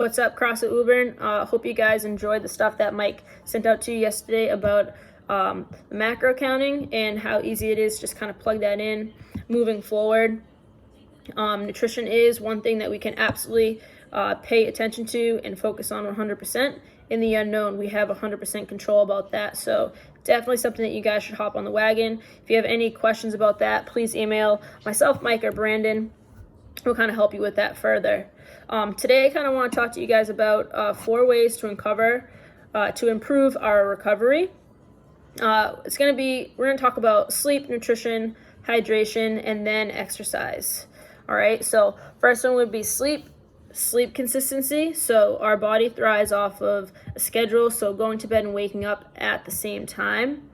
What's up, CrossFit Woburn? Hope you guys enjoyed the stuff that Mike sent out to you yesterday about macro counting and how easy it is. Just kind of plug that in moving forward. Nutrition is one thing that we can absolutely pay attention to and focus on 100%. In the unknown, we have 100% control about that. So definitely something that you guys should hop on the wagon. If you have any questions about that, please email myself, Mike, or Brandon. We'll kind of help you with that further. Today, I kind of want to talk to you guys about 4 ways to improve our recovery. We're going to talk about sleep, nutrition, hydration, and then exercise. All right, so first one would be sleep consistency. So our body thrives off of a schedule, so going to bed and waking up at the same time.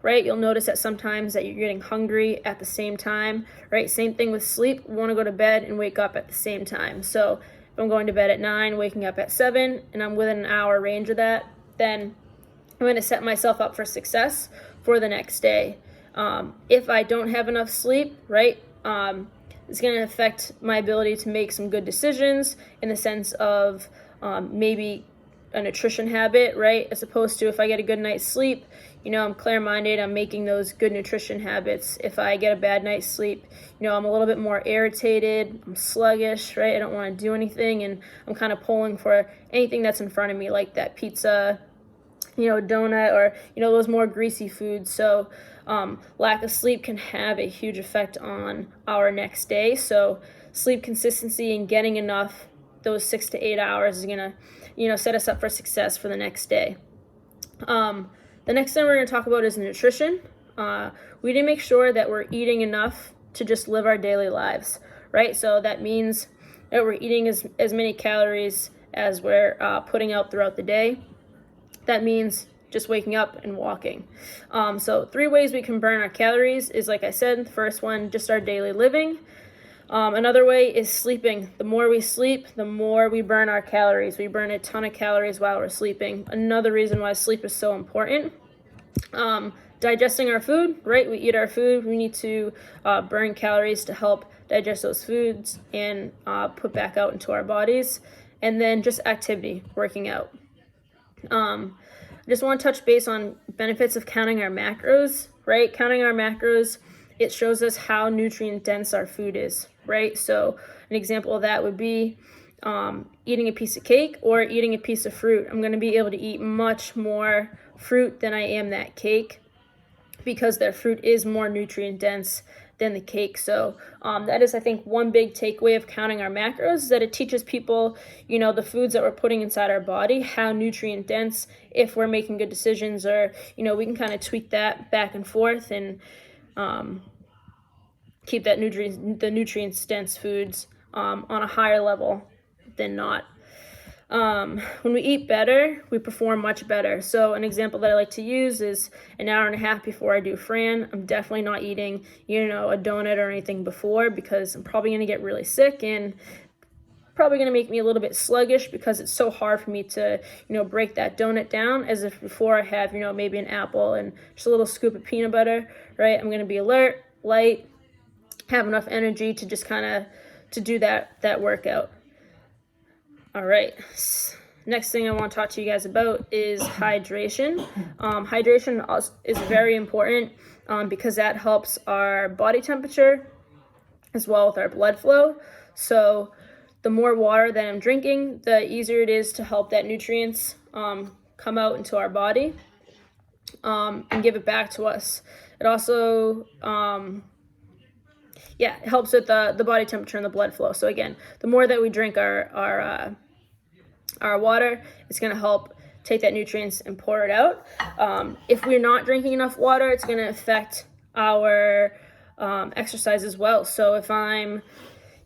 Right, you'll notice that sometimes that you're getting hungry at the same time, right? Same thing with sleep. We want to go to bed and wake up at the same time. So if I'm going to bed at 9, waking up at 7, and I'm within an hour range of that, then I'm going to set myself up for success for the next day. If I don't have enough sleep, right, it's going to affect my ability to make some good decisions in the sense of maybe a nutrition habit, right? As opposed to if I get a good night's sleep, I'm clear-minded, I'm making those good nutrition habits. If I get a bad night's sleep, I'm a little bit more irritated, I'm sluggish, right? I don't want to do anything, and I'm kind of pulling for anything that's in front of me, like that pizza, donut, or, those more greasy foods. So lack of sleep can have a huge effect on our next day. So sleep consistency and getting enough, those 6 to 8 hours is going to, set us up for success for the next day. The next thing we're going to talk about is nutrition. We need to make sure that we're eating enough to just live our daily lives, right? So that means that we're eating as many calories as we're putting out throughout the day. That means just waking up and walking. So 3 ways we can burn our calories is, like I said, the first one, just our daily living. Another way is sleeping. The more we sleep, the more we burn our calories. We burn a ton of calories while we're sleeping. Another reason why sleep is so important. Digesting our food, right? We eat our food. We need to burn calories to help digest those foods and put back out into our bodies. And then just activity, working out. I just want to touch base on benefits of counting our macros, right? Counting our macros, it shows us how nutrient dense our food is, right? So an example of that would be eating a piece of cake or eating a piece of fruit. I'm going to be able to eat much more fruit than I am that cake because their fruit is more nutrient dense than the cake. So that is, I think, one big takeaway of counting our macros, is that it teaches people, the foods that we're putting inside our body, how nutrient dense, if we're making good decisions, or, we can kind of tweak that back and forth and keep the nutrients dense foods on a higher level than not. When we eat better, we perform much better. So an example that I like to use is an hour and a half before I do Fran. I'm definitely not eating, a donut or anything before, because I'm probably going to get really sick and probably going to make me a little bit sluggish because it's so hard for me to, break that donut down, as if before I have, maybe an apple and just a little scoop of peanut butter, right? I'm going to be alert, light, have enough energy to just kind of to do that workout. All right, next thing I want to talk to you guys about is hydration. Hydration is very important because that helps our body temperature as well with our blood flow. So the more water that I'm drinking, the easier it is to help that nutrients come out into our body and give it back to us. It also it helps with the body temperature and the blood flow. So again, the more that we drink our water, it's going to help take that nutrients and pour it out. If we're not drinking enough water, it's going to affect our exercise as well. So if I'm,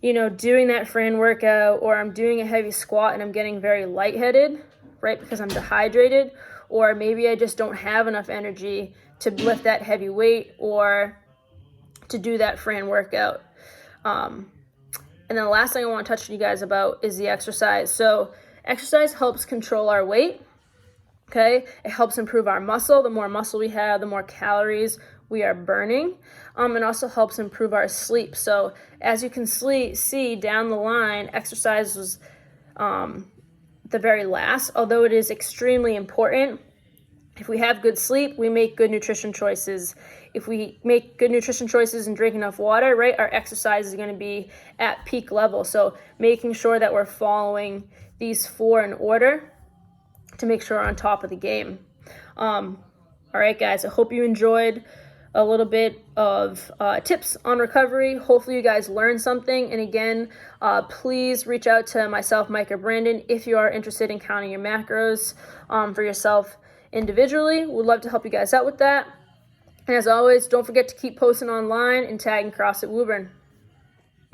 doing that Fran workout, or I'm doing a heavy squat and I'm getting very lightheaded, right, because I'm dehydrated, or maybe I just don't have enough energy to lift that heavy weight or to do that Fran workout. And then the last thing I want to touch to you guys about is the exercise. So exercise helps control our weight, okay? It helps improve our muscle. The more muscle we have, the more calories we are burning. It also helps improve our sleep. So as you can see down the line, exercise was the very last, although it is extremely important. If we have good sleep, we make good nutrition choices. If we make good nutrition choices and drink enough water, right, our exercise is going to be at peak level. So making sure that we're following these 4 in order to make sure we're on top of the game. All right, guys, I hope you enjoyed a little bit of tips on recovery. Hopefully you guys learned something. And again, please reach out to myself, Mike, or Brandon if you are interested in counting your macros for yourself individually. We'd love to help you guys out with that. And as always, don't forget to keep posting online and tagging CrossFit Woburn.